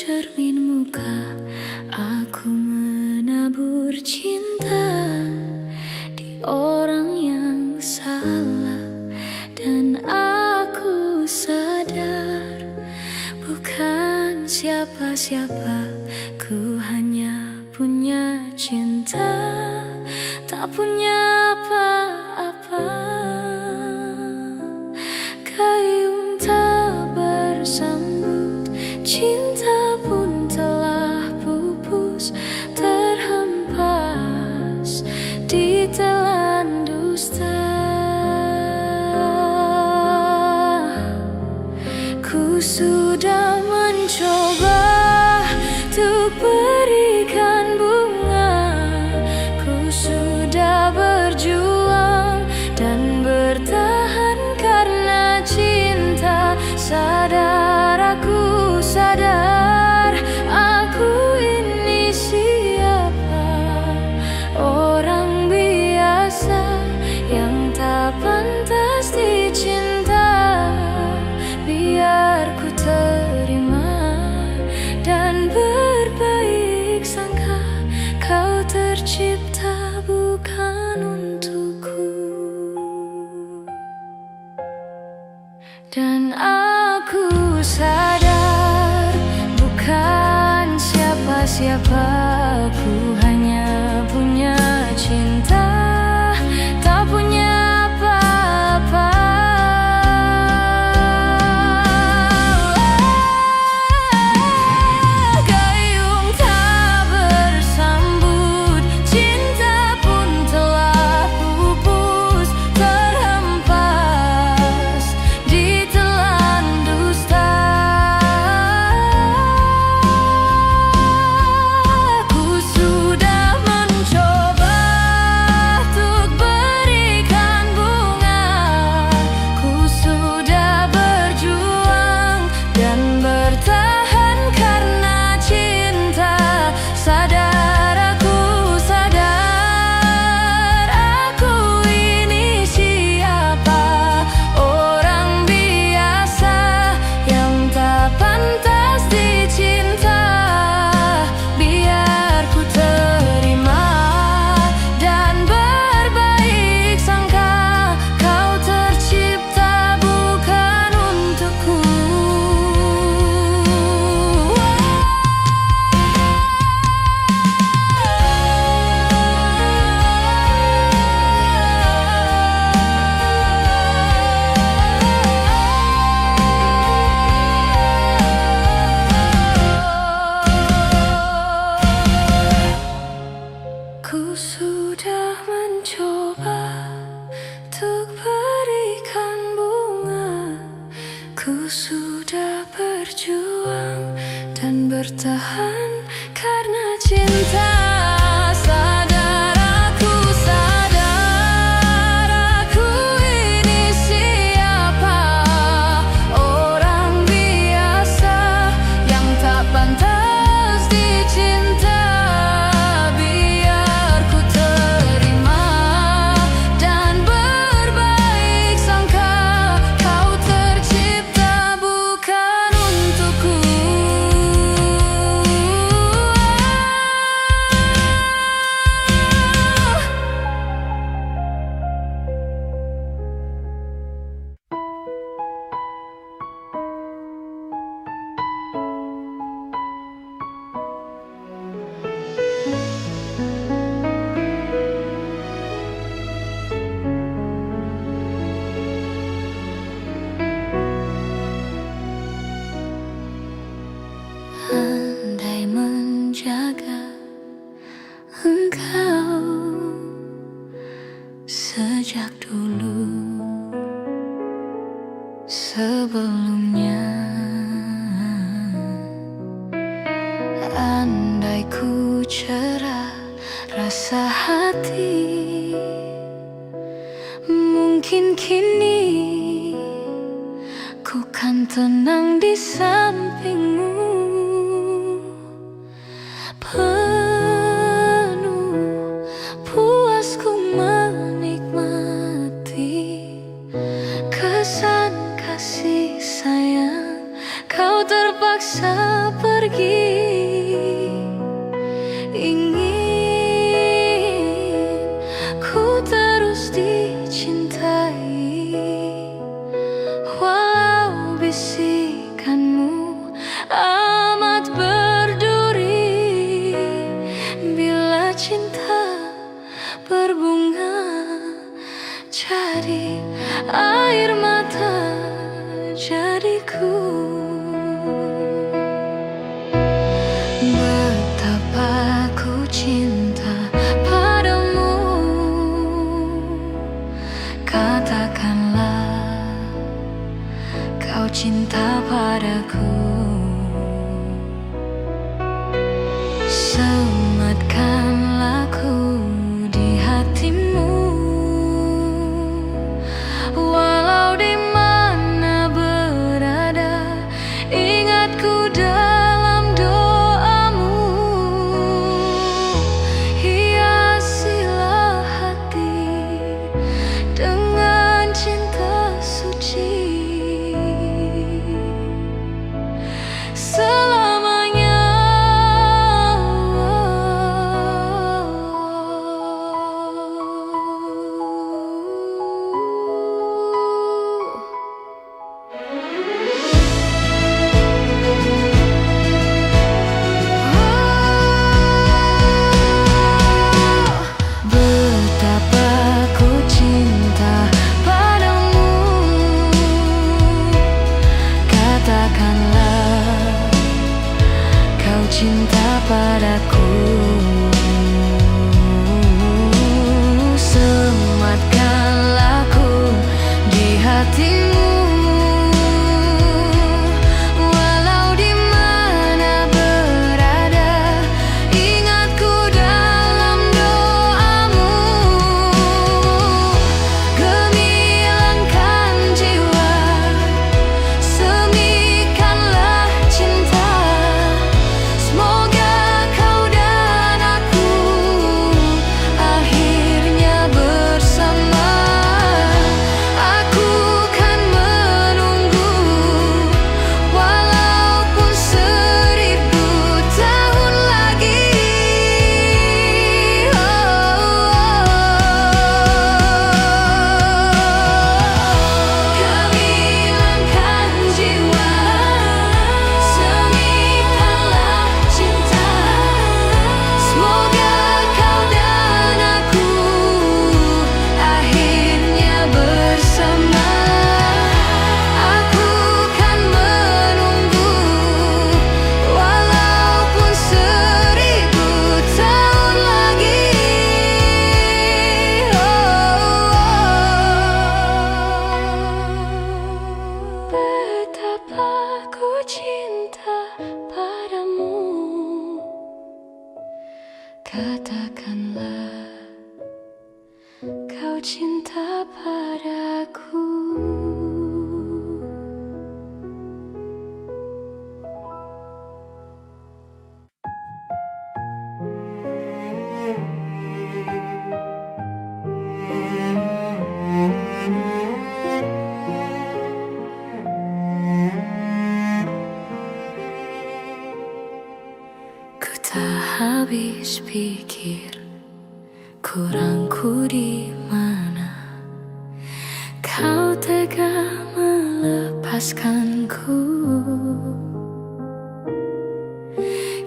cermin muka, aku menabur cinta di orang yang salah. Dan aku sadar bukan siapa-siapa, ku hanya punya cinta, tak punya apa-apa. Gayung tak bersambut, cinta pun telah pupus, terhempas di telan dusta. Ku sudah mencoba untuk berikan bunga, ku sudah berjuang dan bertahan karena cinta. Sadar, aku sadar, aku ini siapa, orang biasa yang tak pantas dicinta. Biar ku terima dan berbaik sangka, kau tercipta bukan untukku. Dan aku sadar bukan siapa-siapa, aku hanya punya cinta, tak punya apa-apa. Gayung tak bersambut, cinta pun telah pupus, terhempas di telan dusta. Ku sudah mencoba untuk berikan bunga, ku sudah berjuang dan bertahan karena cinta. Sadar, aku sadar, aku ini siapa, orang biasa yang tak pantas dicinta. Biar ku terima dan berbaik sangka, kau tercipta bukan untukku. Ku sudah mencoba untuk berikan bunga, ku sudah berjuang dan bertahan karena cinta. Sadar, aku sadar, aku ini siapa, orang biasa yang tak pantas dicinta. Biar ku terima dan berbaik sangka, kau tercipta bukan untukku. Andai menjaga engkau sejak dulu, sebelumnya. Andai ku cerah rasa hati, mungkin kini ku kan tenang di sampingmu. Penuh puas ku menikmati kesan kasih sayang kau terpaksa pergi. Ingin ku terus dicintai, walau bisikanmu amat berduri. Bila cinta berbunga jadi air mata jadiku. Betapa ku cinta padamu, katakanlah kau cinta padaku. Sematkanlah ku di hatimu, walau di mana berada, ingat ku dalam doamu. Hiasilah hati dengan cinta suci selamanya. Betapa ku cinta padamu, katakanlah kau cinta padaku. Sematkanlah ku di hatimu, walau di mana berada, ingat ku dalam doamu. Gemilangkan jiwa, semikanlah cinta, semoga kau dan aku akhirnya bersama. Aku kan menunggu, walaupun 1000 tahun lagi. Gemilangkan jiwa, semikanlah cinta, semoga kau dan aku akhirnya bersama. Aku kan menunggu, walaupun 1000 tahun lagi. Betapa ku cinta padamu, katakanlah kau cinta padaku. Ku tak habis pikir kurangku di mana, kau tega melepaskanku.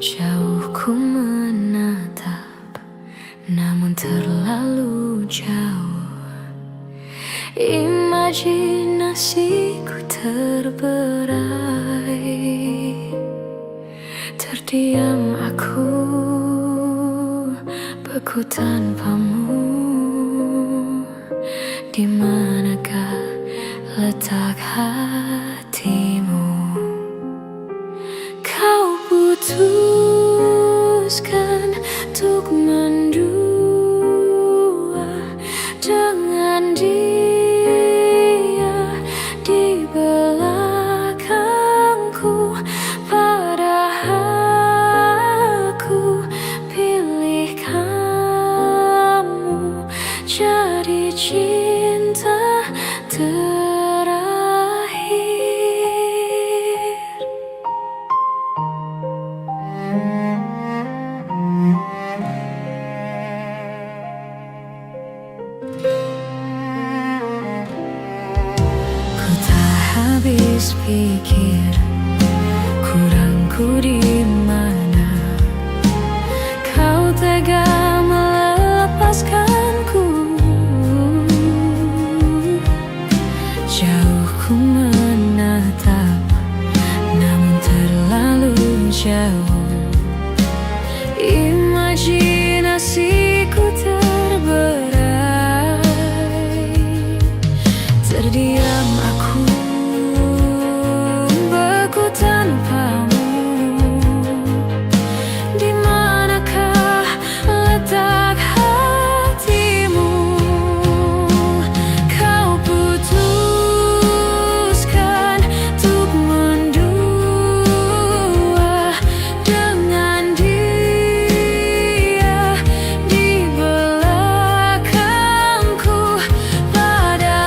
Jauh ku menatap, namun terlalu jauh. Imajinasiku terberai. Terdiam aku, beku tanpamu. Di manakah letak hatimu? Kau putuskan untuk mendua dengan dia di belakangku, padahal aku pilih kamu jadi cinta terakhir. aku di mana kau tega melepaskanku. Jauh ku menatap, namun terlalu jauh. Imajinasiku terberai, terdiam aku beku tanpamu. Di manakah letak hatimu? Kau putuskan untuk mendua dengan dia di belakangku. Pada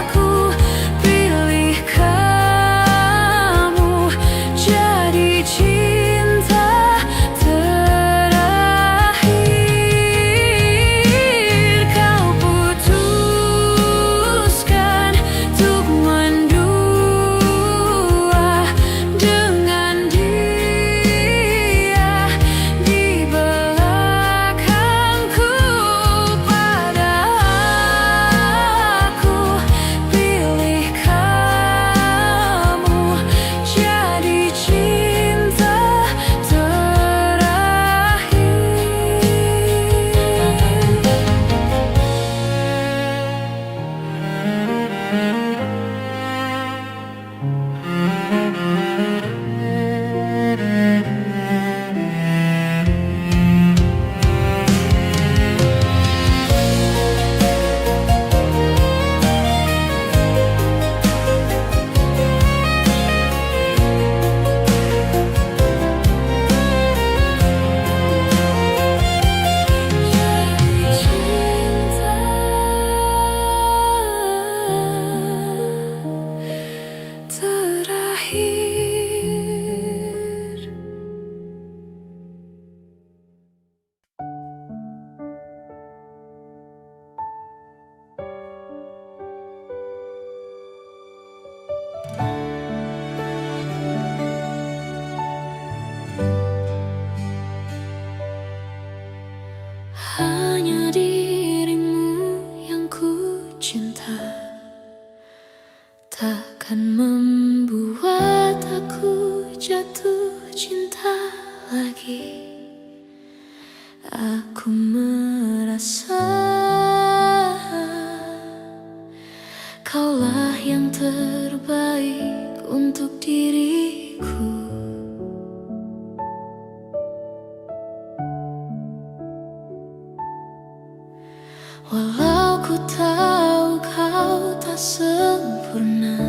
aku pilih kamu jadi cinta terakhir. Kau putuskan untuk mendua dengan dia di belakangku. Pada aku pilih kamu jadi cinta terakhir. Hanya dirimu yang ku cinta, takkan membuat aku jatuh cinta lagi. Aku merasa kaulah yang terbaik untuk diriku. Walau ku tahu kau tak sempurna,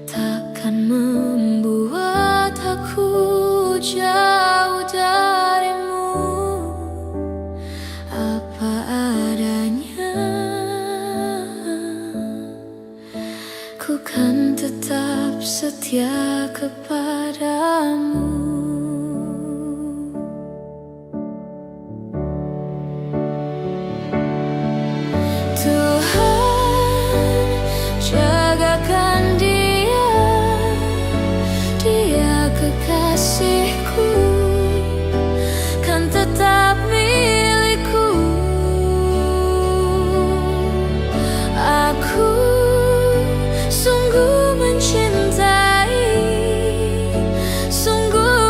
takkan membuat aku jauh darimu. Apa adanya, ku kan tetap setia kepadamu. Tuhan, jagakan dia kekasihku, kan tetap milikku. Aku sungguh mencintai, sungguh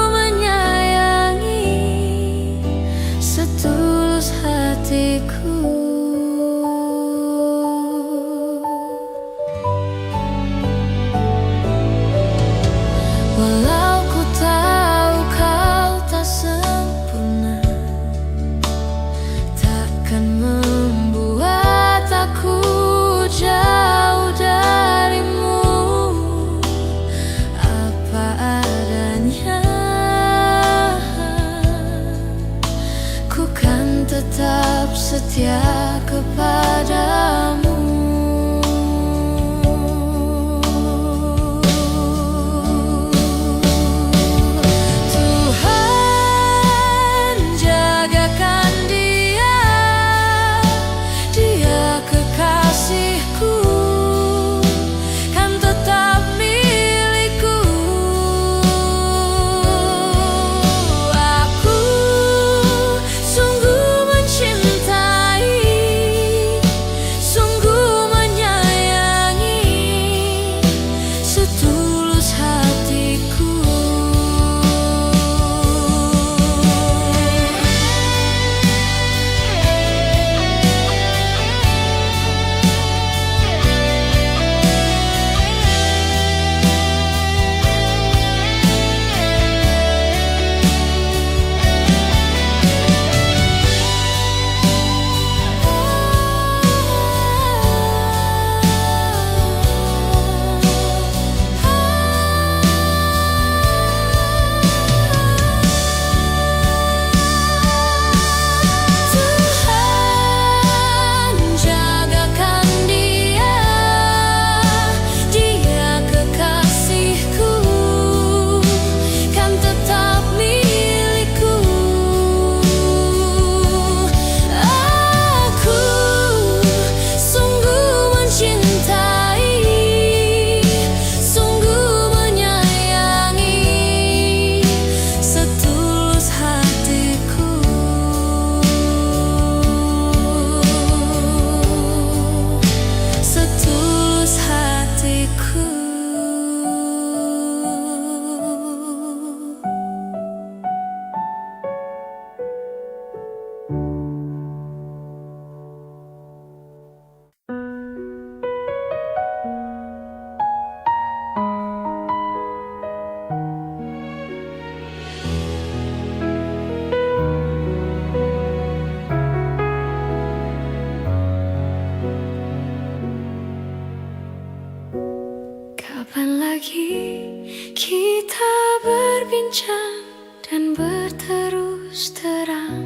Kapan lagi kita berbincang dan berterus terang?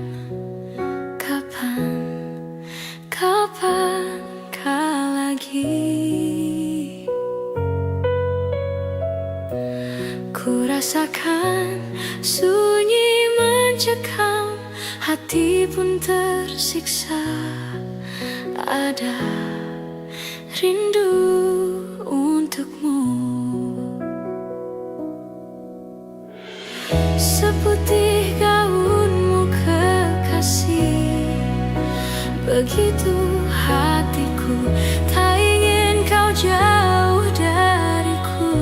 Kapan lagi? Ku rasakan sunyi mencekam, hati pun tersiksa. Ada rindu untukmu, seputih gaunmu kekasih. Begitu hatiku, tak ingin kau jauh dariku.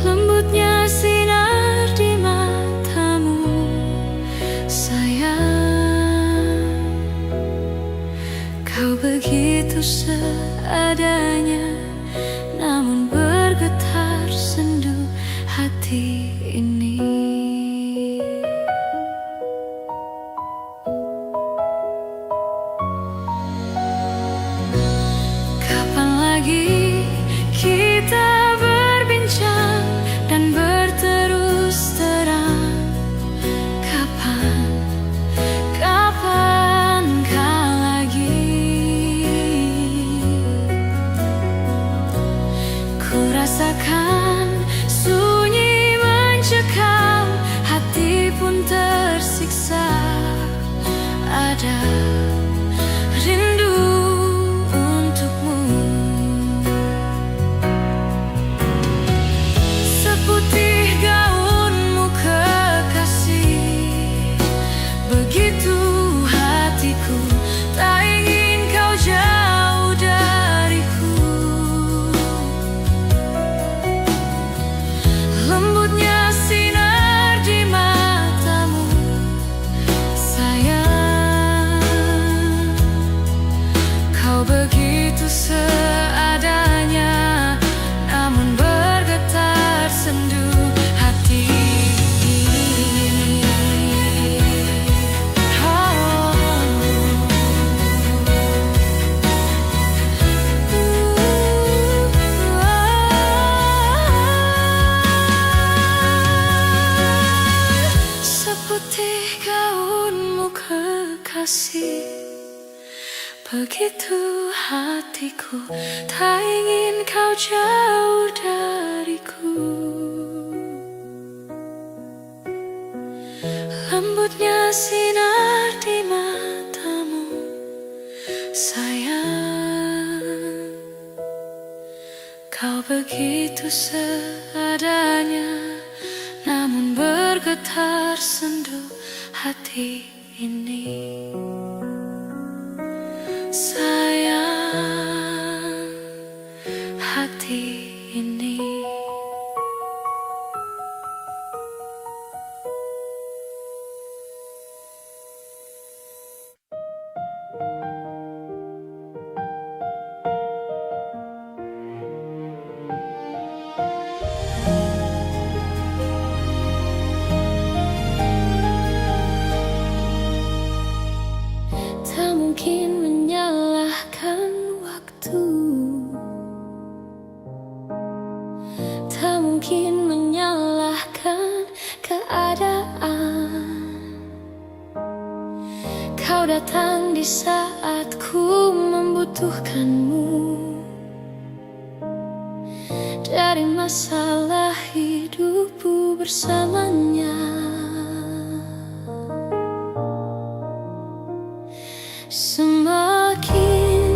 Lembutnya sinar di matamu, sayang. Kau begitu seadanya, namun bergetar sendu hati ini. Kapan lagi kita berbincang dan berterus terang? Kapan lagi? Ku rasakan sunyi mencekam, hati pun tersiksa. Ada rindu untukmu, seputih gaunmu kekasih. Begitu hatiku, tak ingin kau jauh dariku. Lembutnya sinar di matamu, sayang. Kau begitu seadanya, namun bergetar sendu hati ini. Seputih gaunmu kekasih. Begitu hatiku, tak ingin kau jauh dariku. Lembutnya sinar di matamu, sayang. Kau begitu seadanya, namun bergetar sendu hati ini. Sayang, hati ini. Tak mungkin menyalahkan waktu, tak mungkin menyalahkan keadaan. Kau datang di saat ku membutuhkanmu. Dari masalah hidupku bersamanya, semakin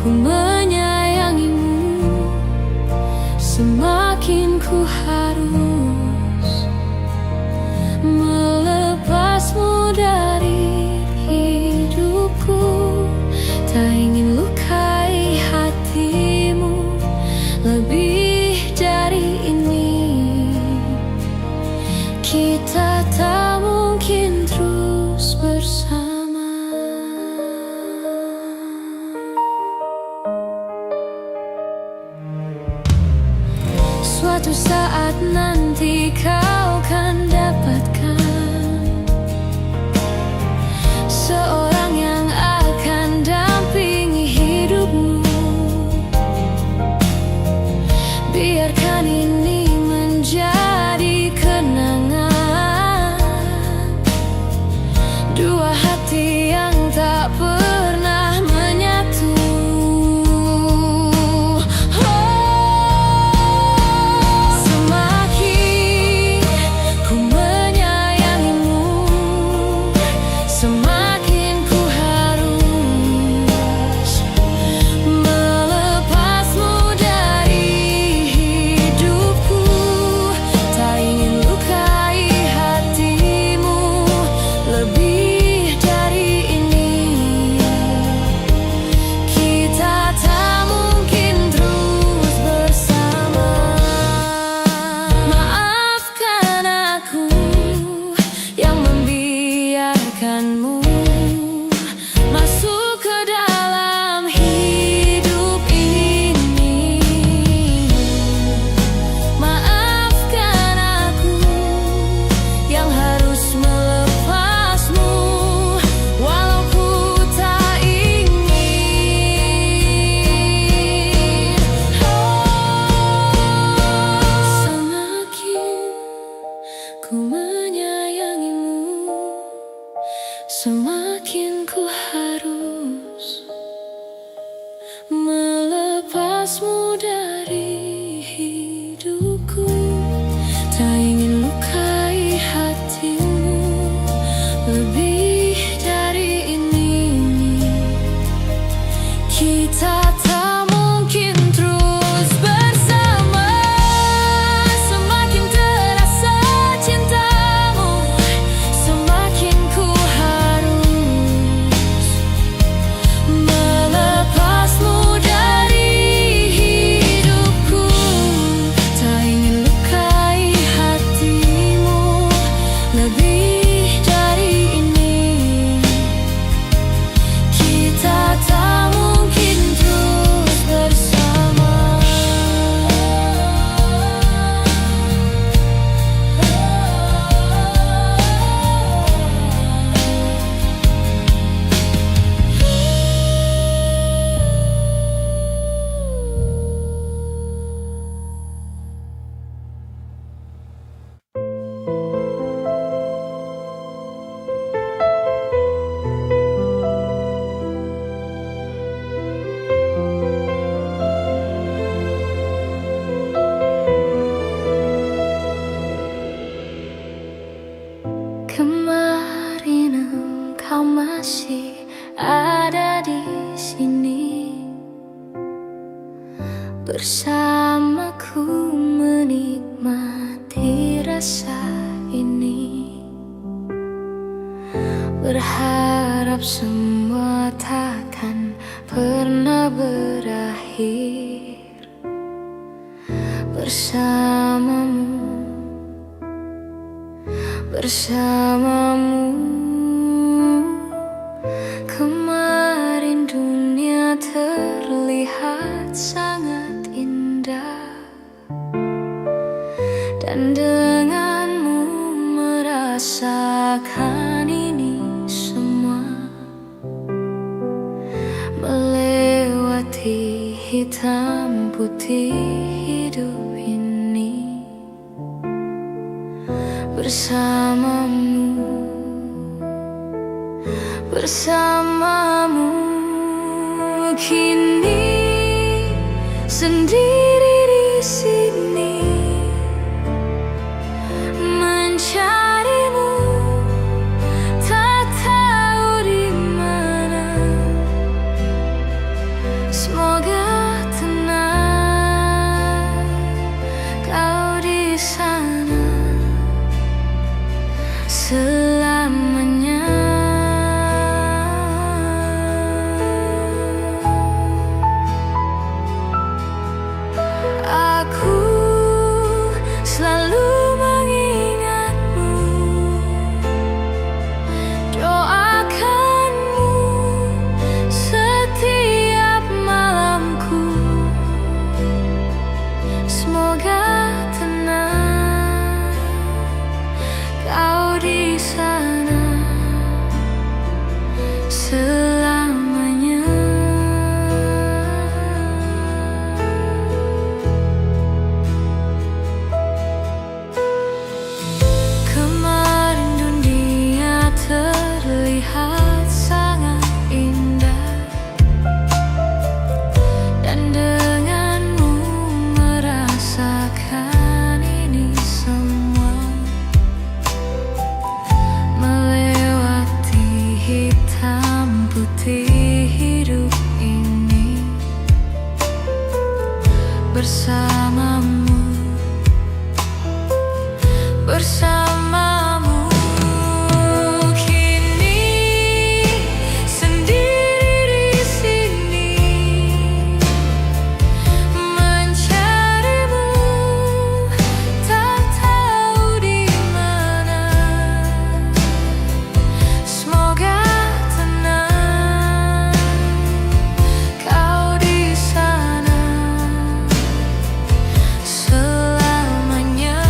ku menyayangimu, semakin ku harus melepasmu dari hidupku. Tak ingin lukai hatimu lebih dari ini. Kita tak mungkin terus bersama. Suatu saat nanti kau kan dapatkan seorang yang akan dampingi hidupmu. melepasmu dari hidupku. Tak ingin lukai hatimu lebih dari ini. Kita tak mungkin terus bersama. Semakin terasa cintamu, semakin ku harus melepasmu dari hidupku. Tak ingin lukai hatimu lebih dari ini. Kita tak mungkin terus bersama. Kemarin engkau masih ada di sini, bersamaku menikmati rasa ini. Berharap semua takkan pernah berakhir bersamamu, bersamamu. Kemarin dunia terlihat sangat indah, dan denganmu merasakan ini semua. Melewati hitam putih hidup ini bersamamu, bersamamu. Kini sendiri di sini mencarimu, tak tahu di mana. Semoga tenang kau di sana selamanya. Aku selalu mengingatmu, doakanmu setiap malamku. Semoga tenang kau di sana selamanya. Kemarin dunia terlihat sangat indah, dan denganmu merasakan ini semua. Melewati hitam putih hidup ini bersamamu, bersamamu. Kini sendiri di sini mencarimu, tak tahu di mana. Semoga tenang kau di sana selamanya.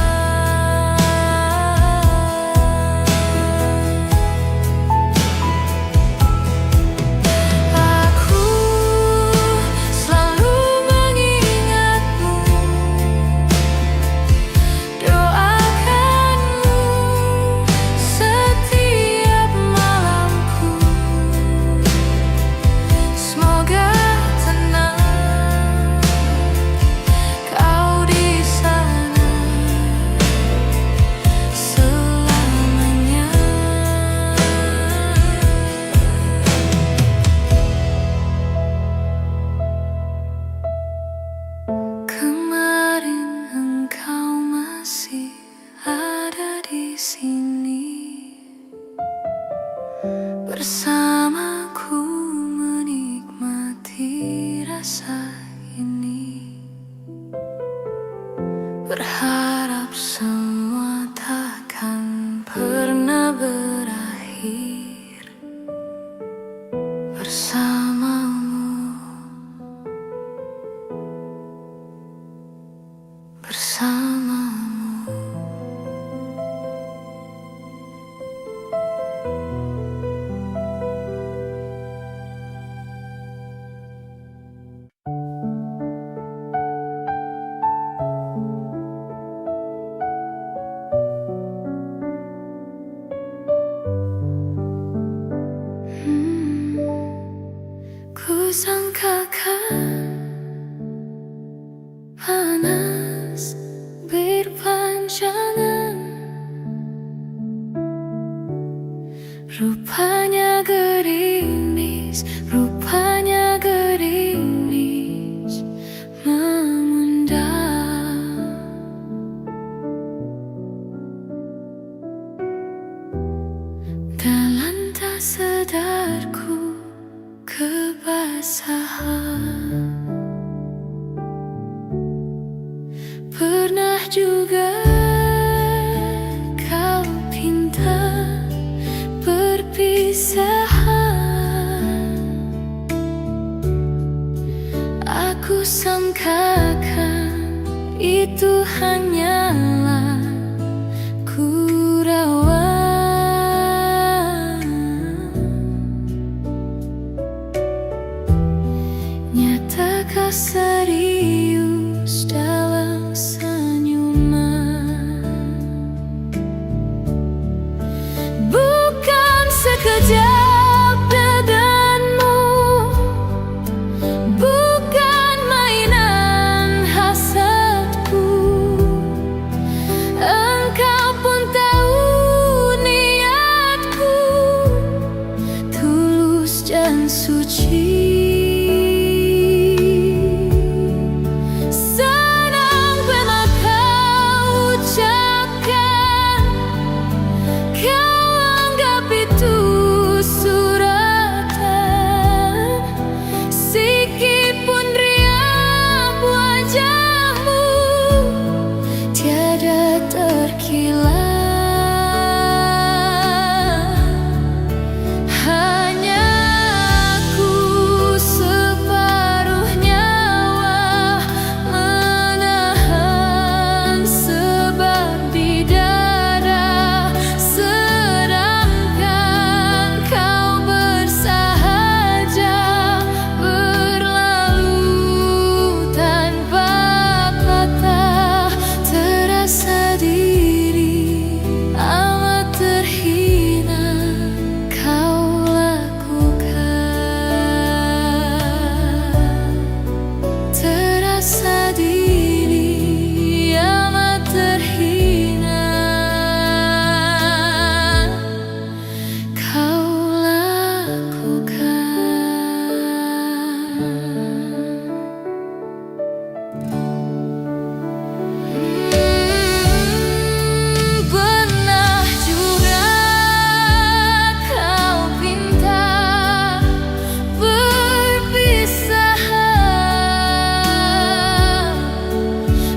juga kau pinta perpisahan. Aku sangkakan itu hanyalah gurauan. Nyata kau serius dalam senyuman, bukan sekejap dadanmu, bukan mainan hasadku. Engkau pun tahu niatku tulus dan suci. Senang bila kau ucapkan, kau anggap itu suratan. Sikit pun riang wajahmu tiada terkilat. Hanya aku separuh nyawa menahan sebab di dada, sedangkan kau bersahaja berlalu tanpa kata. Terasa diri amat terhina kau lakukan. Terasa diri amat terhina kau lakukan. Pernah juga kau pinta perpisahan.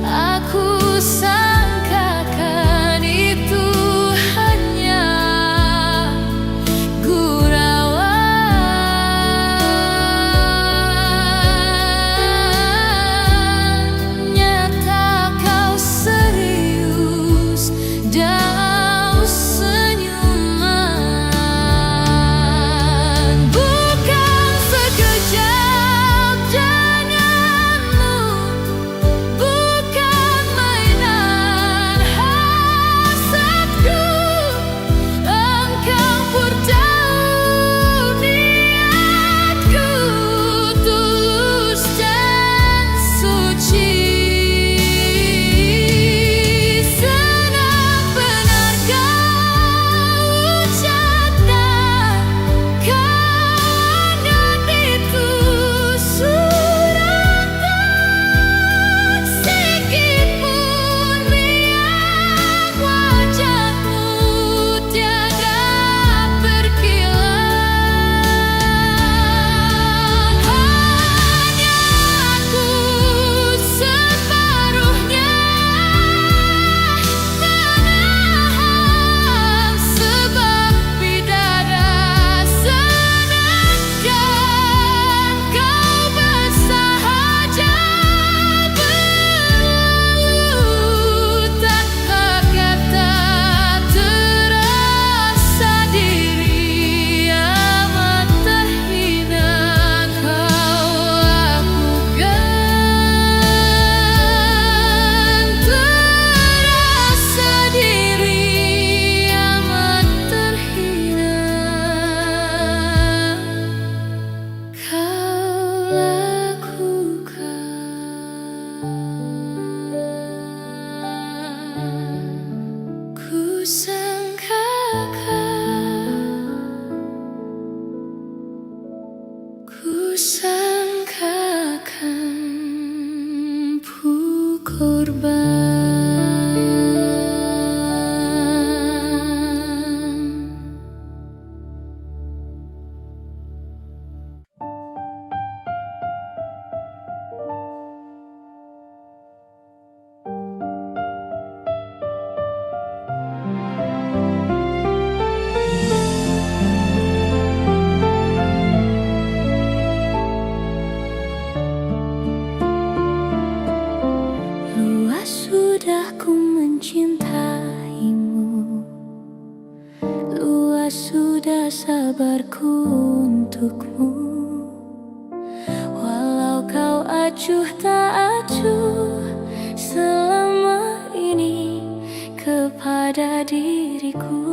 Aku sangkakan itu hanya gurauan. Nyata kau serius dalam senyuman, bukan sekejap janganmu, bukan mainan hasadku. Engkau pun tahu niatku tulus dan suci. Senang benar kau ucapkan, kau anggap itu suratan. Sikit pun riang wajahmu tiada berkilat. Hanya aku separuhnya menahan sebab di dada, sedangkan kau bersahaja berlalu tanpa kata. Terasa diri amat terhina kau lakukan. Terasa diri amat terhina kau lakukan. Ku sangkakan ku korban. untukmu. Walau kau acuh tak acuh selama ini kepada diriku,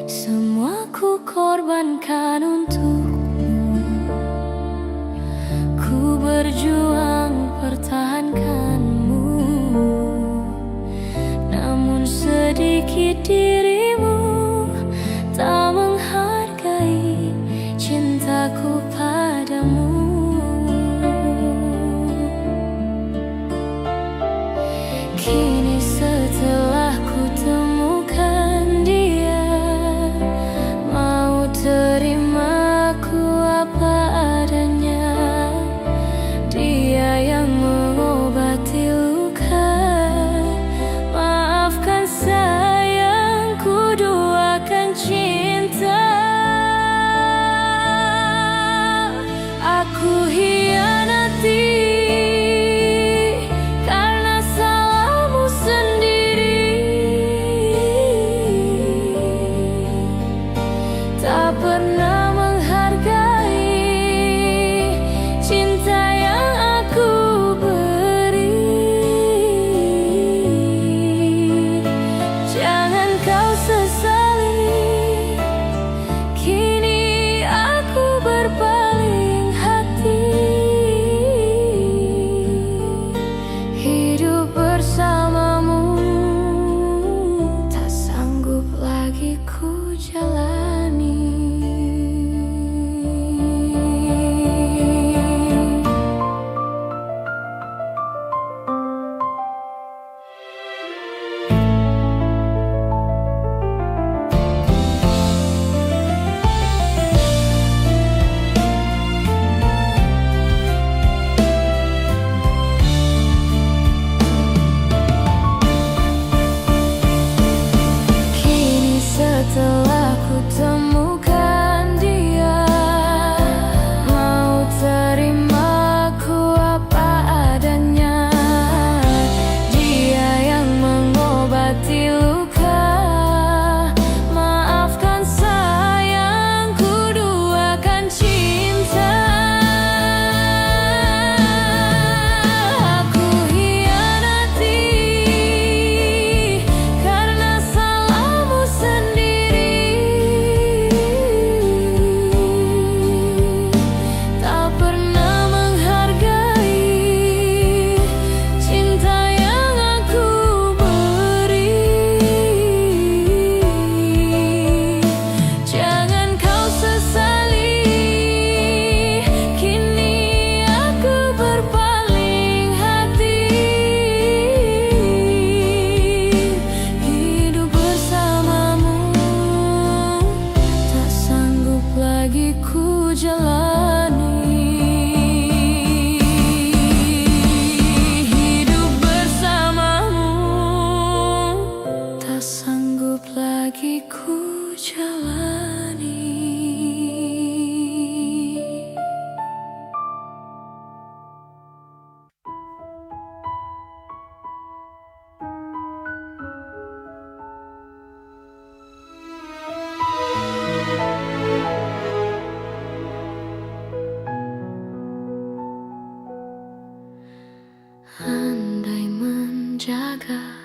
semua ku korbankan untukmu. Ku berjuang pertahankanmu, namun sedikit dirimu tak menghargai cintaku padamu. Kini setelah ku temukan dia, mau terimaku apa adanya. Dia yang mengobati luka, maafkan sayang, ku duakan cinta. Aku hianati karena salahmu sendiri, tak pernah menghargai cinta yang aku beri. Jangan kau sesali, kini aku berpaling hati. Hidup bersamamu tak sanggup lagi ku jalani. Kini setelah ku temukan dia, mau terimaku apa adanya. Dia yang mengobati luka, maafkan sayang, ku duakan cinta. Aku hianati karena salahmu sendiri, tak pernah menghargai cinta yang aku beri. Jangan kau sesali, kini aku berpaling hati. Hidup bersamamu tak sanggup lagi ku jalani. Hidup bersamamu tak sanggup lagi ku jalani. Andai menjaga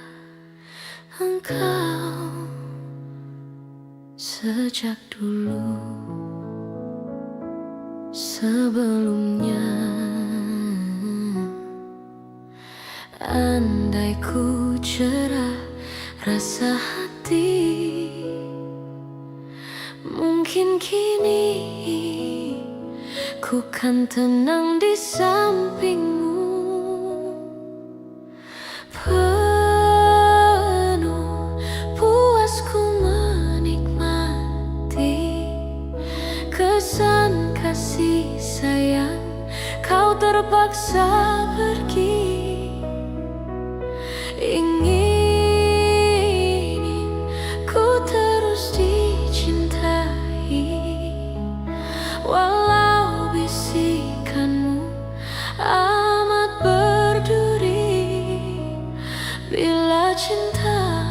engkau sejak dulu, sebelumnya. Andai ku cerah rasa hati, mungkin kini ku kan tenang di sampingmu. Penuh puas ku menikmati kesan kasih sayang, kau terpaksa pergi. Ingin ku terus dicintai, walau bisikanmu amat berduri. Bila cinta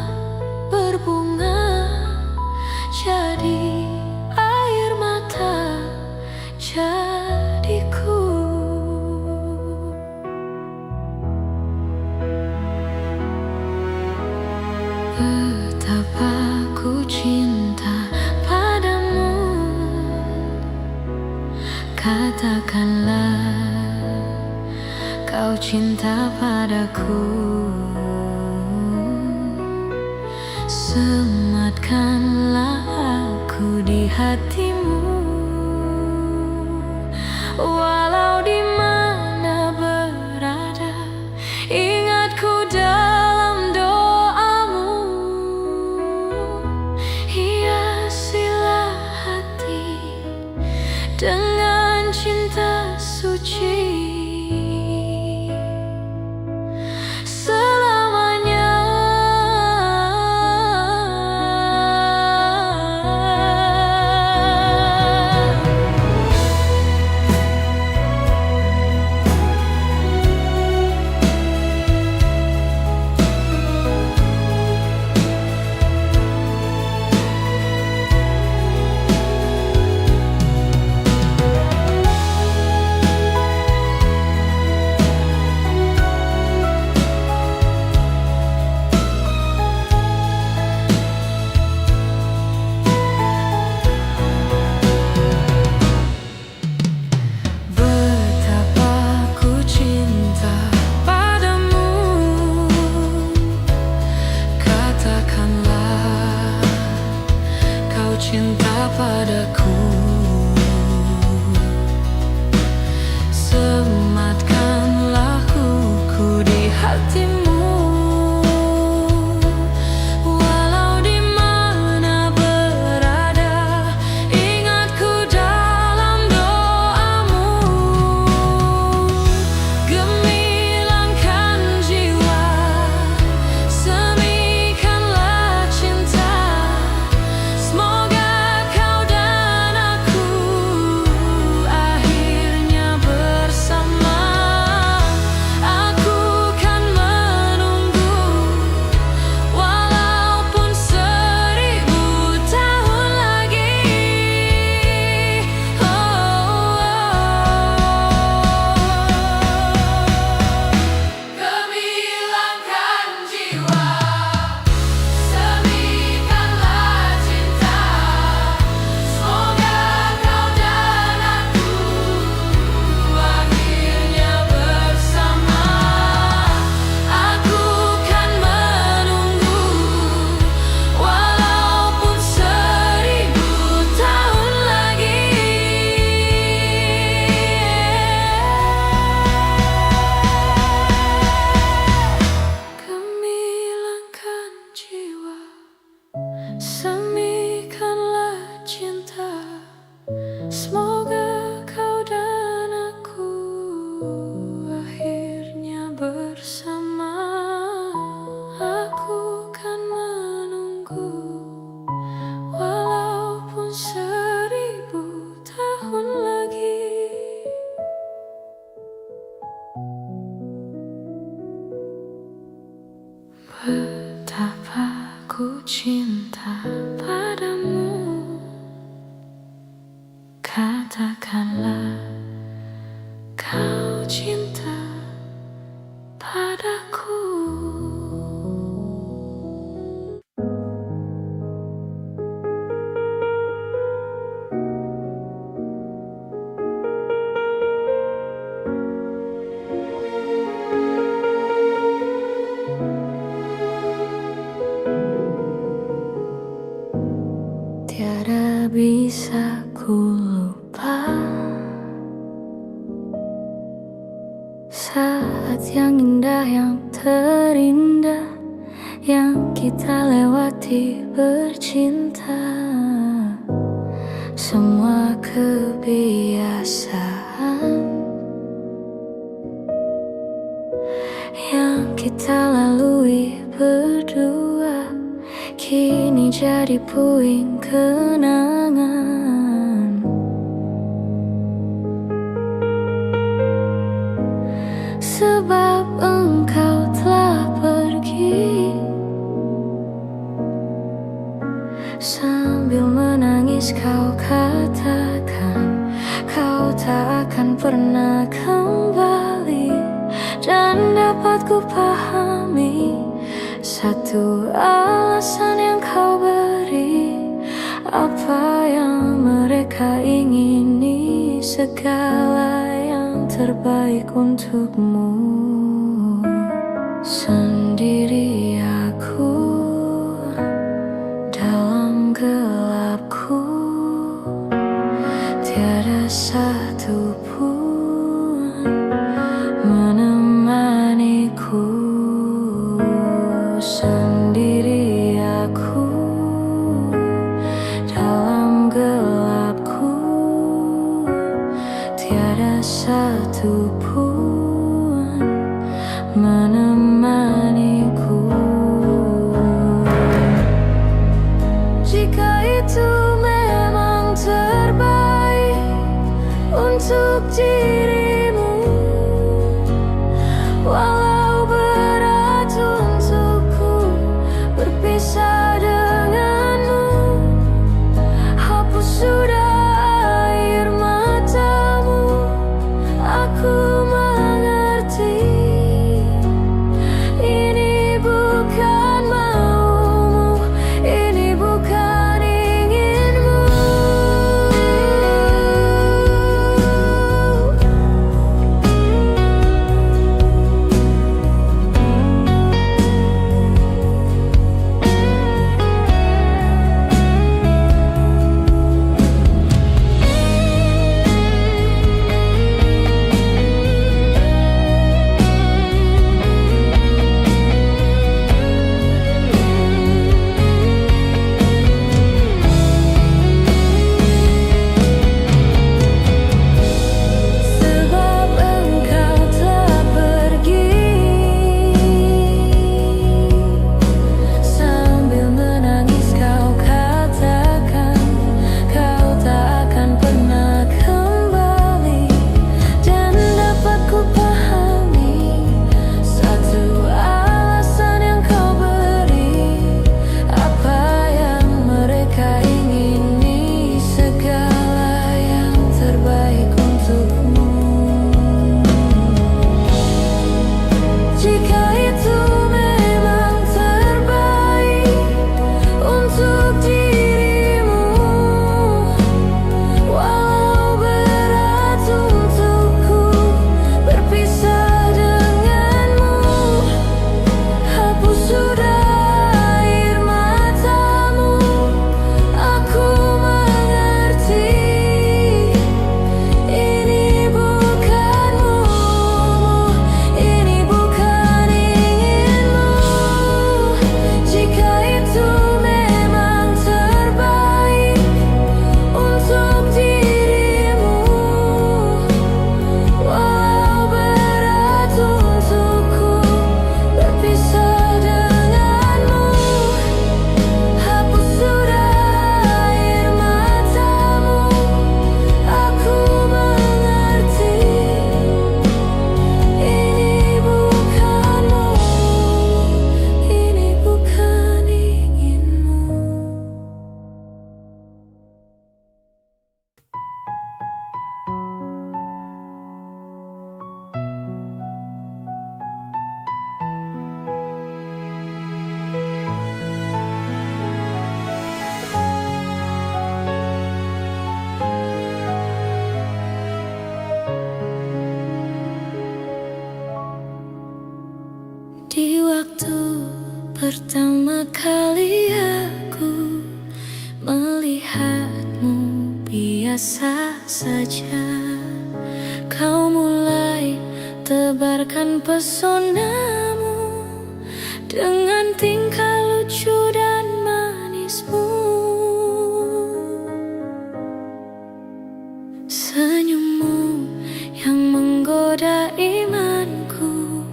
berbunga jadi kau cinta padaku. Sematkanlah aku di hatimu, walau di mana berada, ingatku dalam doamu. Hiasilah hati dengan cinta suci. Cinta padaku, sematkanlah kuku di hatimu, walau di mana berada, ingatku dalam doamu. Gemilangkan jiwa, semikanlah cinta. Semoga semikanlah cinta. Semoga kau dan aku akhirnya bersama. Aku kan menunggu, walaupun 1000 tahun lagi. Betapa ku cinta padamu, katakanlah kau cinta padaku. Tiada bisa ku lupa saat yang indah, yang terindah yang kita lewati bercinta. Semua kebiasaan yang kita lalui berdua kini jadi puing kenangan. Sebab engkau telah pergi, sambil menangis kau katakan kau tak akan pernah kembali. Dan dapat ku pahami satu alasan yang kau beri, apa yang mereka ingini, segala yang terbaik untukmu. Sendiri aku dalam gelapku, tiada satu pun menemaniku. Sendiri aku dalam gelapku, tiada satu pun menemaniku. Jika itu memang terbaik untuk dirimu, walau berat untukku berpisah denganmu, hapus sudah air matamu. Aku mengerti ini bukan maumu, ini bukan inginmu. Sebab engkau telah pergi, sambil menangis kau katakan kau tak akan pernah kembali. Dan dapat ku pahami satu alasan yang kau beri, apa yang mereka ingini, segala yang terbaik untukmu. Jika itu memang terbaik untuk dirimu, walau berat untukku berpisah denganmu, hapus sudah air matamu. Aku mengerti ini bukan maumu, ini bukan inginmu. Jika itu memang terbaik untuk dirimu, walau berat untukku berpisah denganmu, hapus sudah air matamu. Aku mengerti ini bukan maumu, ini bukan inginmu. Di waktu pertama kali aku melihatmu biasa saja, kau mulai tebarkan pesonamu dengan tingkah lucu dan manismu. Senyummu yang menggoda imanku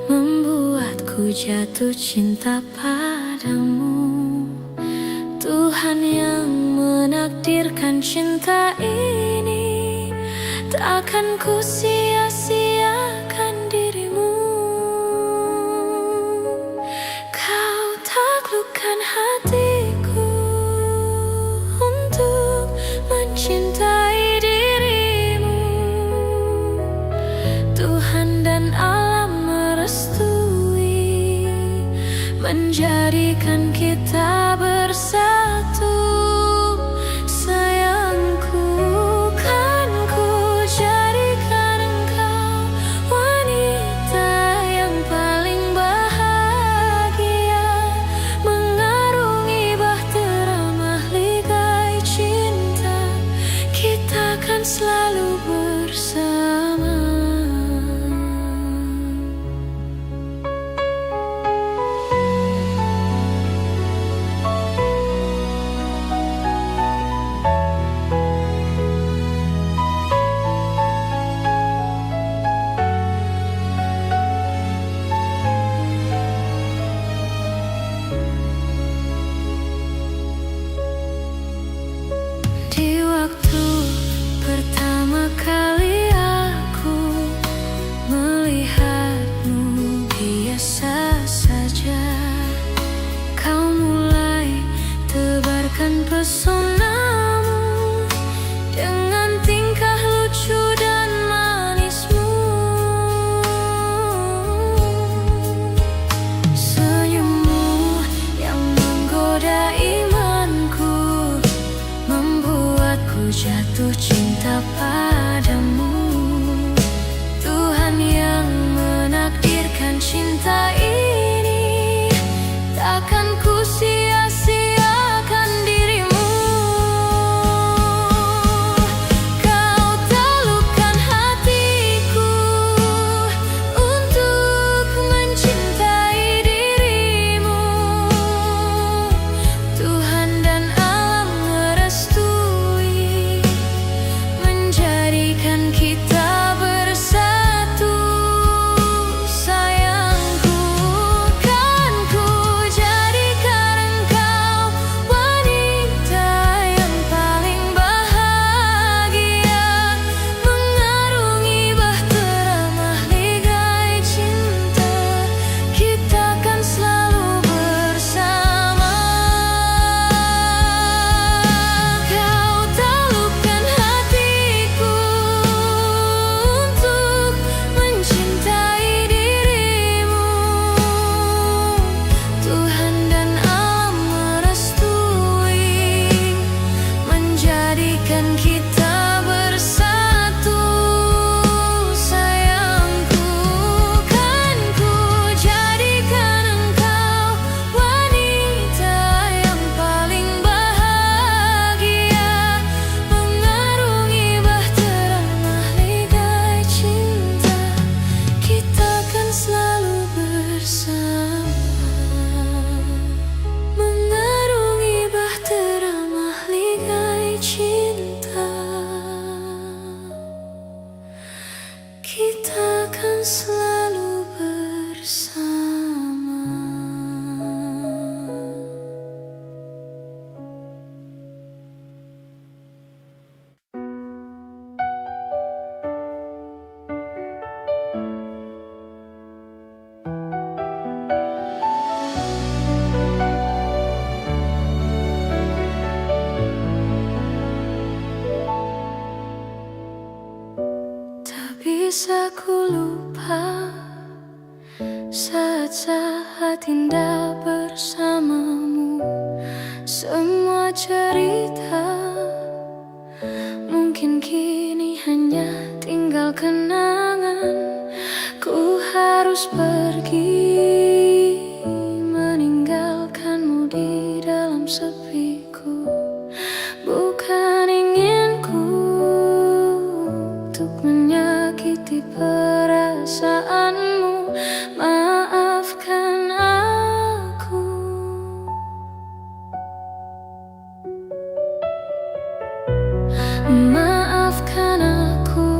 membuatku jatuh cinta padamu. Tuhan yang menakdirkan cinta ini, tak akan ku sia-siakan dirimu. Kau taklukkan hatiku untuk mencintai dirimu. Tuhan dan alam merestui menjadikan kita bersatu. Sayangku, kan ku jadikan engkau cinta ini, takkan ku sia-siakan dirimu. Kau taklukkan hatiku untuk mencintai dirimu. Tuhan dan alam merestui, menjadikan kita bersatu. Sayangku, kan ku jadikan engkau wanita yang paling bahagia, mengarungi bahtera mahligai cinta. Kita kan selalu bersama. Kau taklukkan hatiku untuk mencintai dirimu. Tuhan dan alam merestui, menjadikan kita bersatu. Sayangku, kan ku jadikan engkau wanita yang paling bahagia, mengarungi bahtera mahligai cinta. Kita kan selalu bersama, mengarungi bahtera mahligai cinta. Kita kan selalu bersama. Tak bisa ku lupa saat-saat indah bersamamu. Semua cerita mungkin kini hanya tinggal kenangan. Ku harus pergi, meninggalkanmu di dalam sepiku. Bukan inginku untuk menyakiti perasaanmu. Maafkan aku. Maafkan aku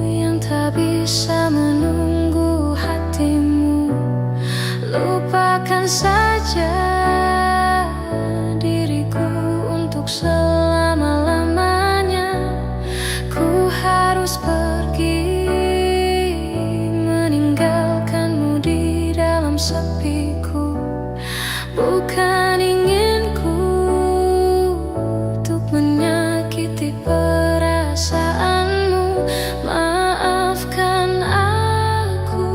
yang tak bisa menunggu hatimu. Lupakan saja diriku untuk selama-lamanya. Ku harus pergi, meninggalkanmu di dalam sepiku. Bukan inginku untuk menyakiti perasaanmu. Maafkan aku.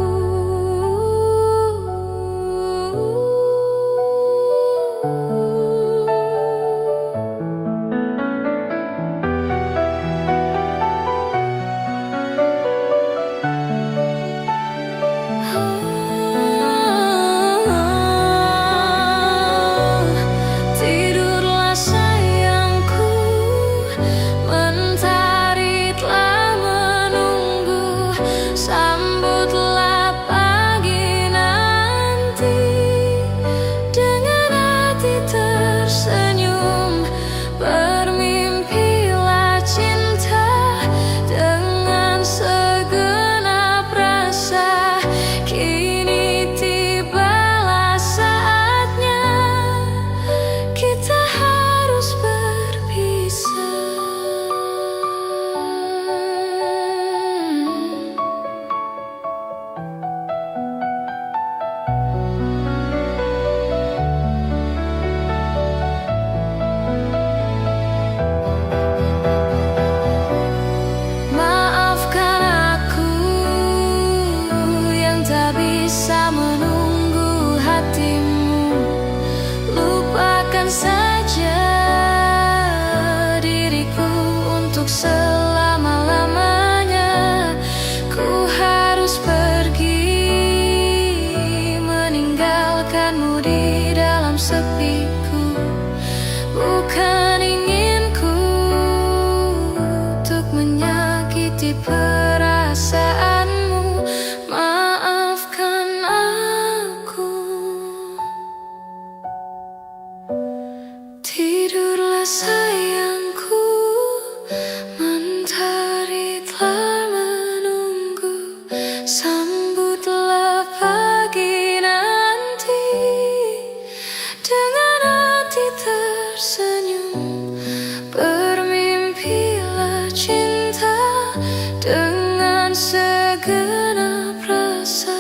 segenap rasa,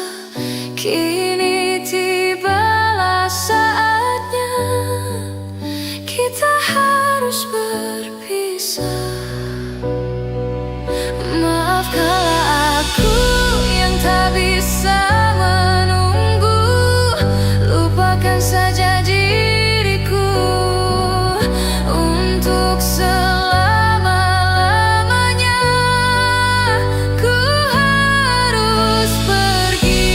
kini tibalah saatnya kita harus berpisah. Maafkanlah aku yang tak bisa menunggu, lupakan saja diriku untuk selama-lamanya. Ku harus pergi.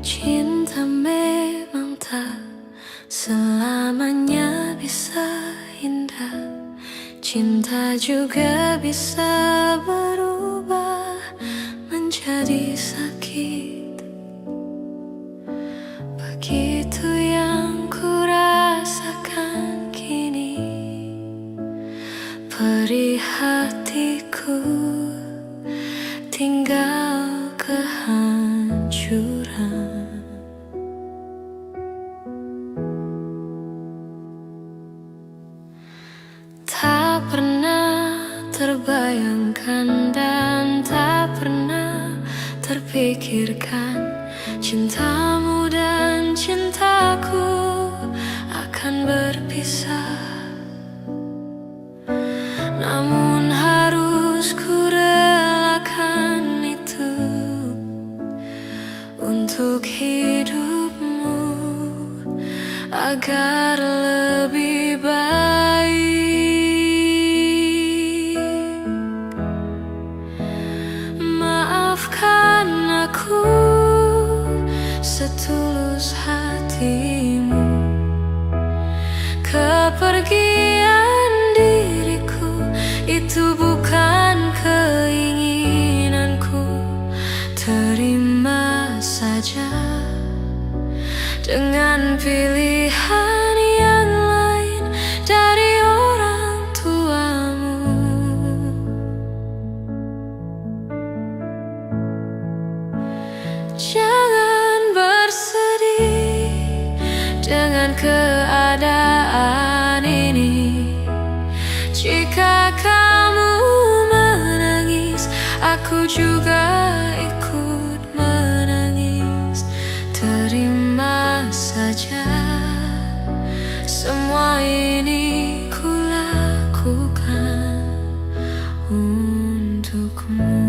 Cinta memang tak selamanya bisa indah. Cinta juga bisa berubah menjadi sakit. Begitu yang ku rasakan kini, perih hatiku tinggal kehancuran. Tak pernah terbayangkan dan tak pernah terpikirkan cintamu dan cintaku akan berpisah. Namun harus ku relakan itu untuk hidupmu agar lebih baik. Maafkan aku setulus hatimu, kepergian diriku itu bukan keinginanku. Terima saja dengan pilihan yang lain dari orang tuamu. Jangan bersedih dengan keadaan ini. Jika kamu menangis, aku juga ikut menangis. Terima saja semua ini ku lakukan untukmu.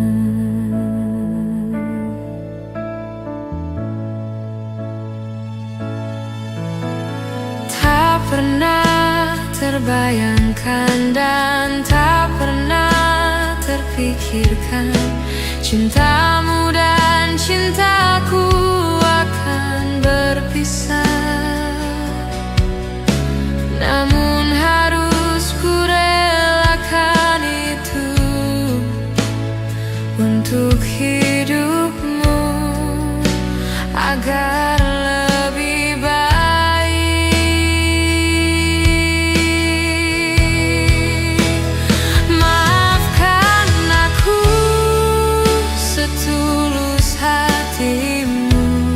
Tak pernah terbayangkan dan tak pernah terpikirkan cintamu dan cintaku akan berpisah. Namun harus ku relakan itu untuk hidupmu agar lebih baik. Maafkan aku setulus hatimu,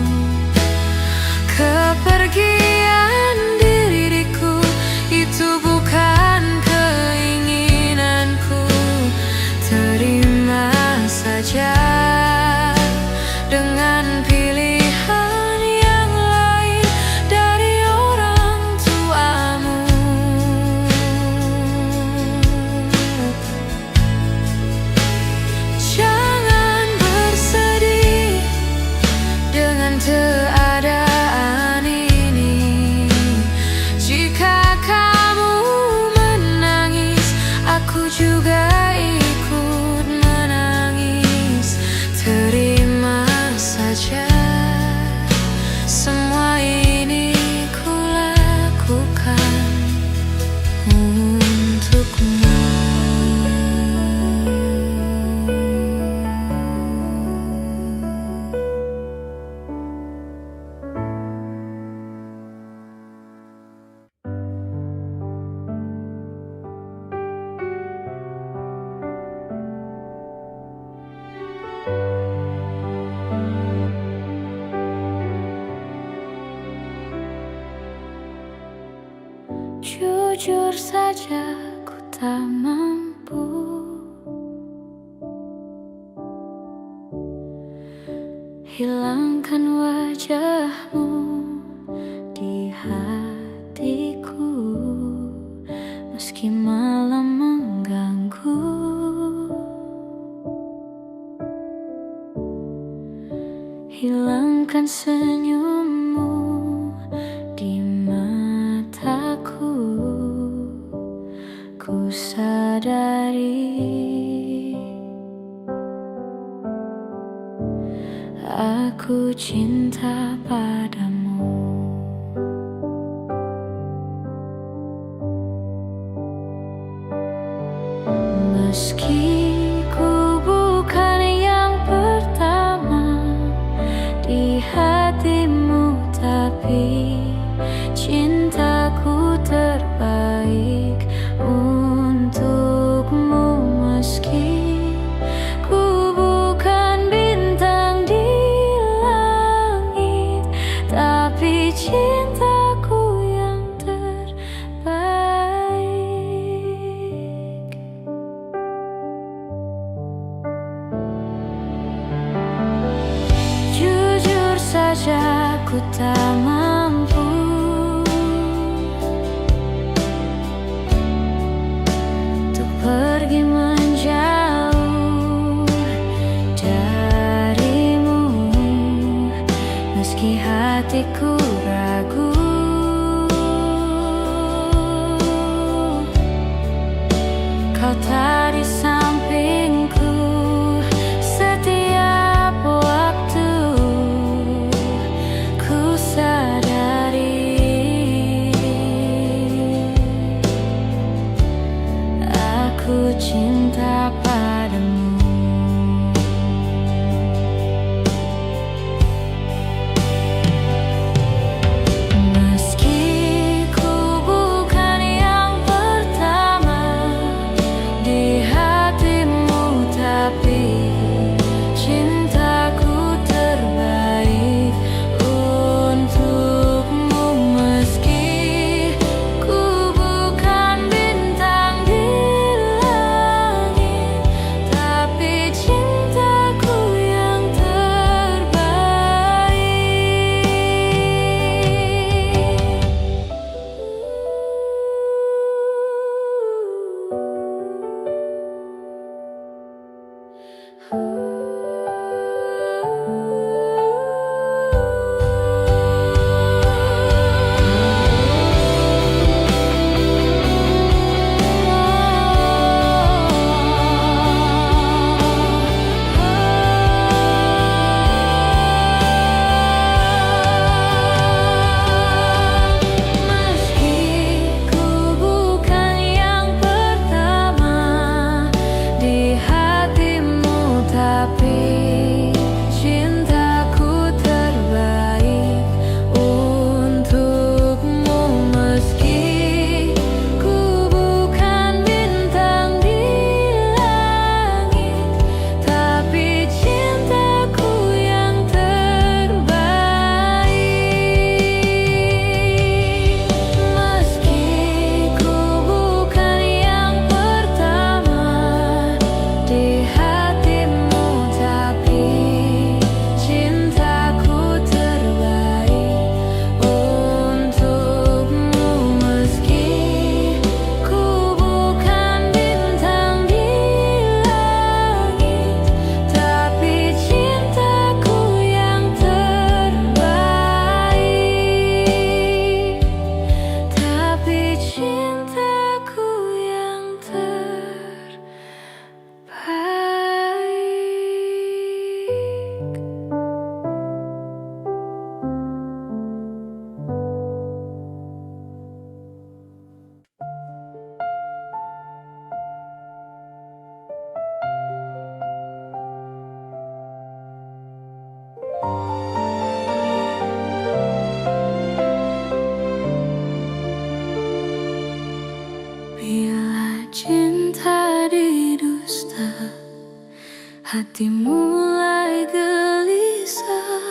Jujur saja ku tak mampu hilangkan wajahmu di hatiku, meski malam mengganggu. Hilangkan senyummu di mataku, ku sadari aku cinta padamu. Meski ku bukan yang pertama di hatimu, tapi cintaku terbaik untukmu. Meski ku bukan bintang di langit, tapi cintaku yang terbaik. Jujur saja ku tak mampu untuk pergi menjauh darimu, meski hatiku ragu. Kau tak di sampingku setiap waktu, ku sadari aku cinta padamu. Meski ku bukan yang pertama di hatimu, tapi cintaku terbaik untukmu. Meski ku bukan bintang di langit, tapi cintaku yang terbaik. Meski ku bukan yang pertama di hatimu, tapi cintaku terbaik untukmu. Meski ku bukan bintang di langit, tapi cintaku yang terbaik. Meski ku bukan yang pertama di hatimu, tapi cintaku terbaik untukmu. Meski ku bukan bintang di langit, tapi cintaku yang terbaik. Tapi cintaku yang terbaik. Bila cinta didusta, hati mulai gelisah.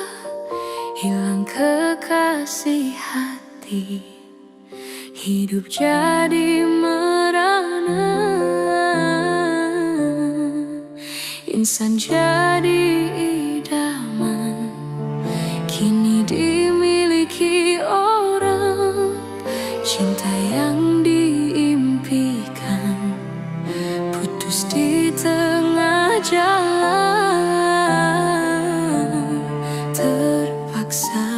Hilang kekasih hati, Hidup jadi merana, insan jadi idaman, kini dimiliki orang. Cinta yang diimpikan putus di tengah jalan, terpaksa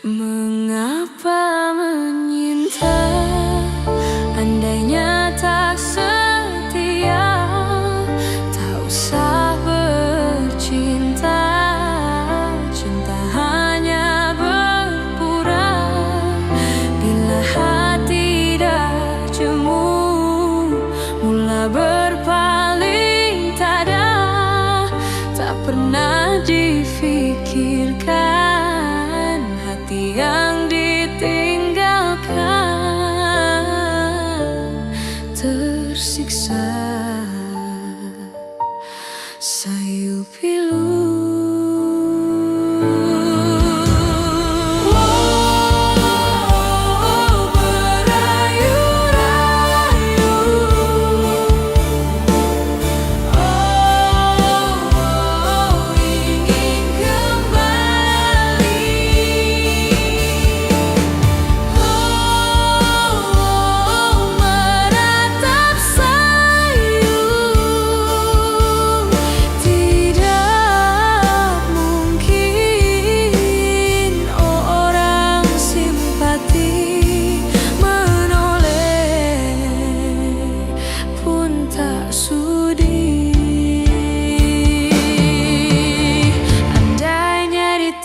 mengapa menyinta, andainya tak setia, tak usah bercinta. Cinta hanya berpura bila hati dah jemu, mula berpaling tada, tak pernah difikirkan hati yang ditinggalkan tersiksa. Sayu pilu,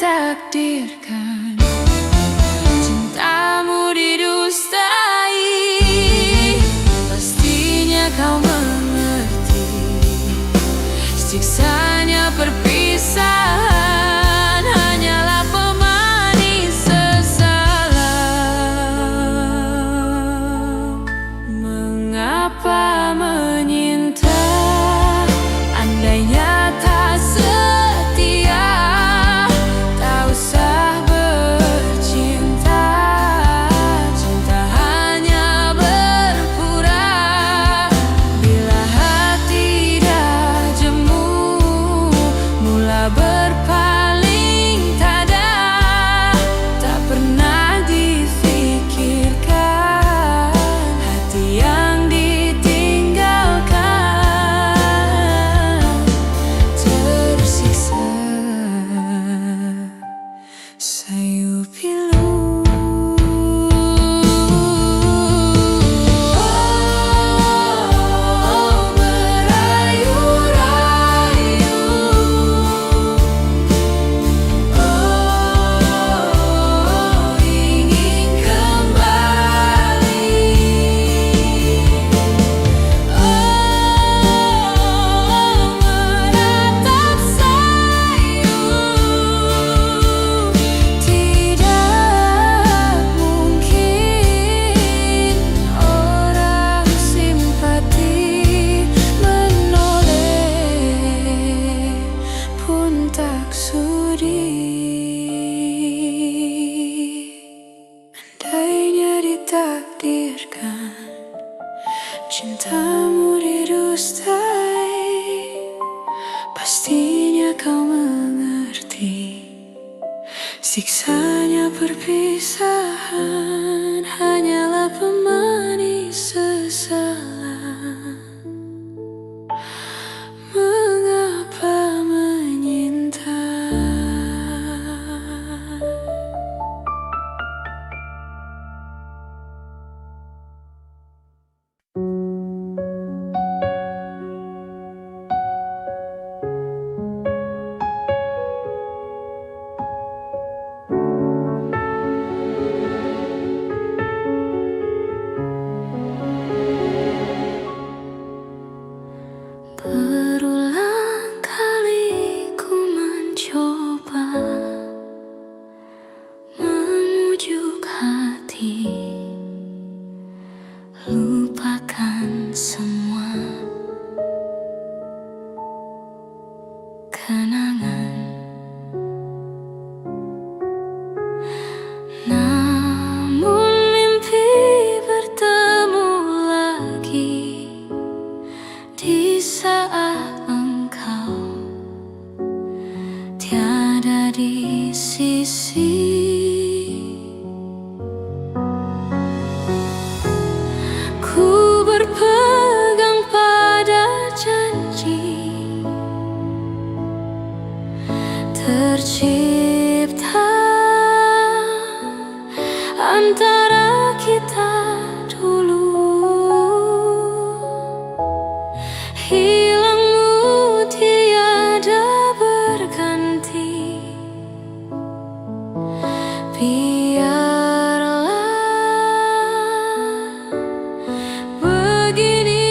takdirkan cintamu didustai, pastinya kau mengerti siksanya perpisahan hanyalah pemanis sesalan. Mengapa menyinta, andainya tak setia, berpaling tada, tak pernah difikirkan hati yang ditinggalkan tersiksa. Sayu pilu, tak sudi. Andainya ditakdirkan cintamu didustai, pastinya kau mengerti siksanya perpisahan hanyalah pemanis sesalan. Mengapa menyinta? kenangan. Namun mimpi bertemu lagi di saat engkau tiada di sisi. Ku berpegang pada janji tercipta antara kita dulu. Hilangmu tiada berganti. Biarlah begini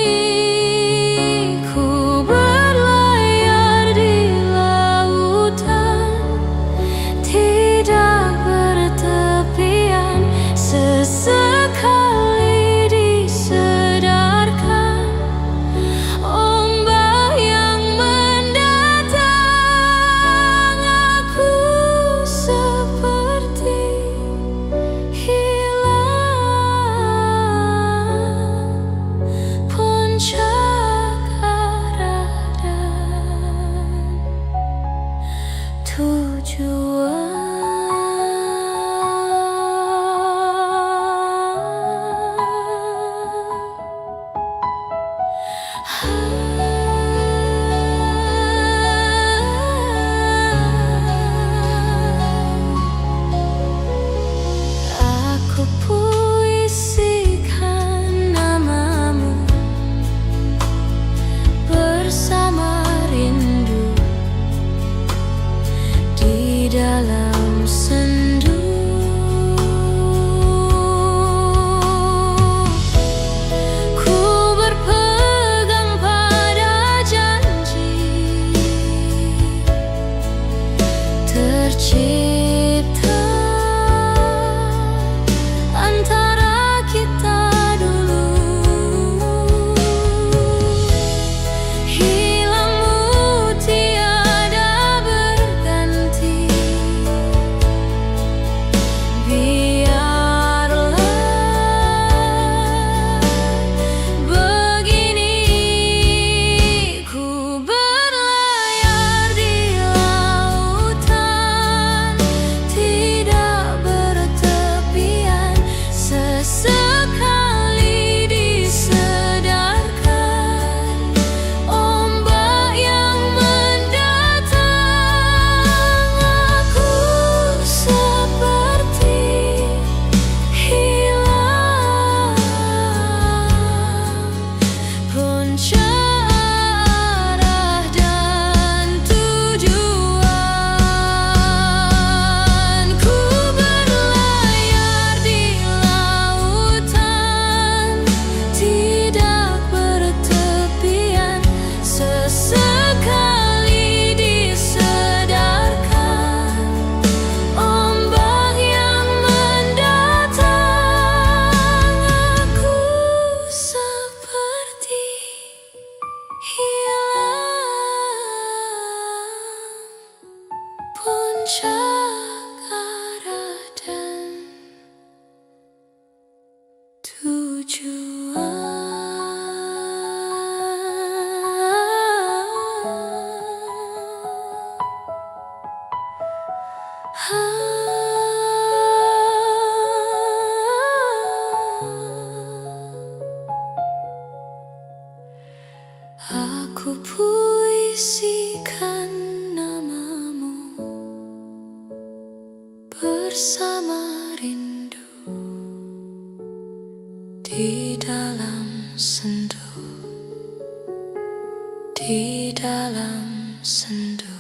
ku berlayar di lautan tidak bertepian. Sesekali disedarkan ombak yang mendatang. Aku seperti hilang puncak arah dan tujuan. Aku puisikan namamu bersama rindu di dalam sendu. Ku berpegang pada janji tercipta antara kita dulu. Hilangmu tiada berganti. Biarlah begini ku berlayar di lautan tidak bertepian. Sesekali disedarkan ombak yang mendatang. Aku seperti hilang puncak arah dan tujuan. Ku berlayar di lautan tidak bertepian. Sesekali disedarkan ombak yang mendatang. Aku seperti hilang puncak arah dan aku puisikan namamu bersama rindu di dalam sendu, di dalam sendu.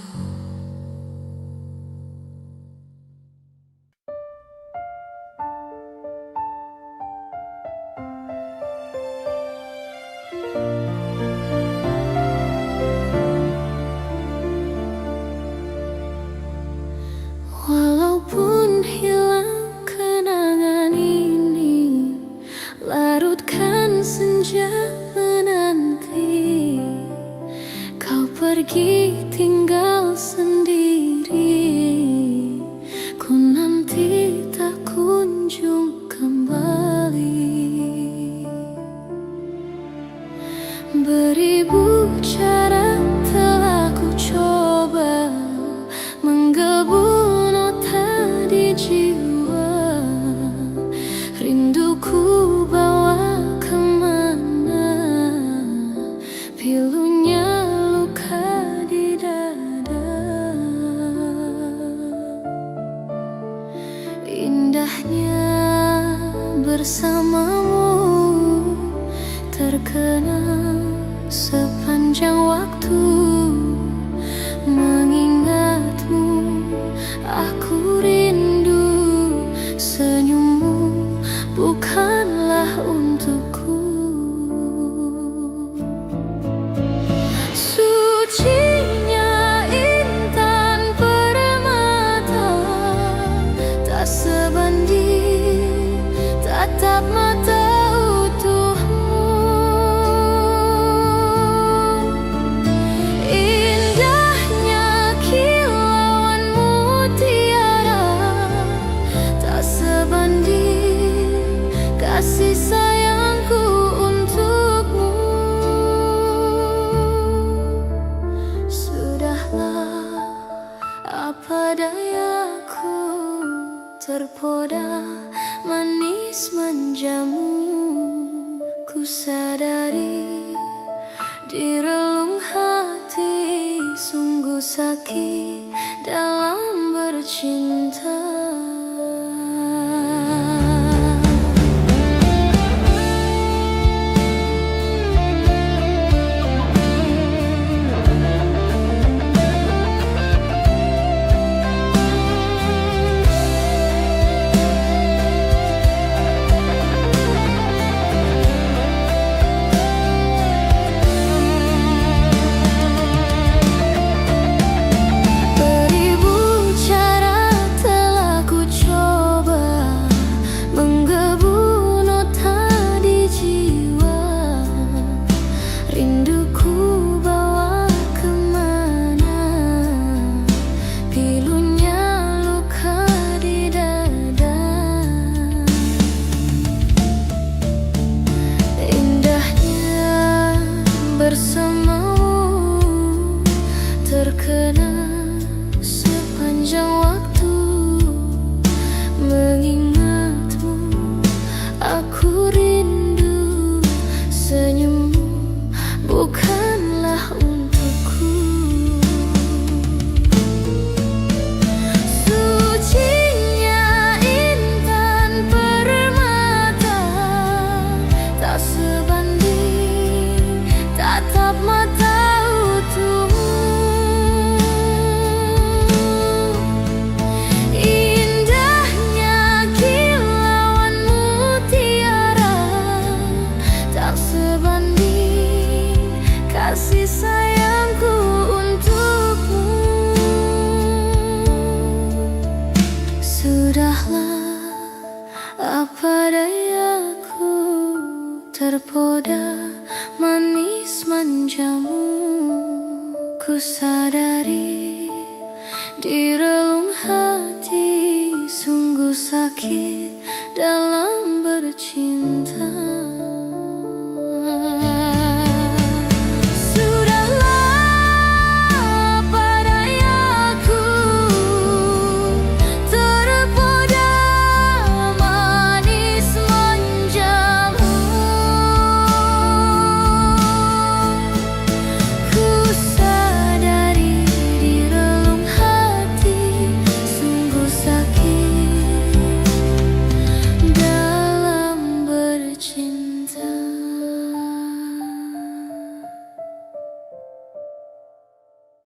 Walaupun hilang kenangan ini, larutkan senja menanti kau pergi tinggal sendiri, ku nanti tak kunjung kembali. Beribu cara telah ku coba menggebu nota di jiwa, rinduku bawa kemana, pilunya luka di dada. Indahnya bersamamu terkenang sepanjang waktu. Mengingatmu aku rindu, senyummu bukanlah untukku. Sucinya intan permata, tak sebanding tatap mata utuhmu. Indahnya kilauan mutiara, tak sebanding kasih sayangku untukmu. Sudahlah, apa dayaku, terpoda manis manjamu. Ku sadari di relung hati, sungguh sakit dalam bercinta. Bersamamu terkenang sepanjang waktu. Mengingatmu aku rindu, senyummu bukanlah untukku. Sucinya intan permata, tak sebanding tatap mata utuhmu. Indahnya kilauan mutiara, tak sebanding kasih sayangku untukmu. Sudahlah, apa dayaku, terpoda manis manjamu. Ku sadari di relung hati, sungguh sakit dalam bercinta.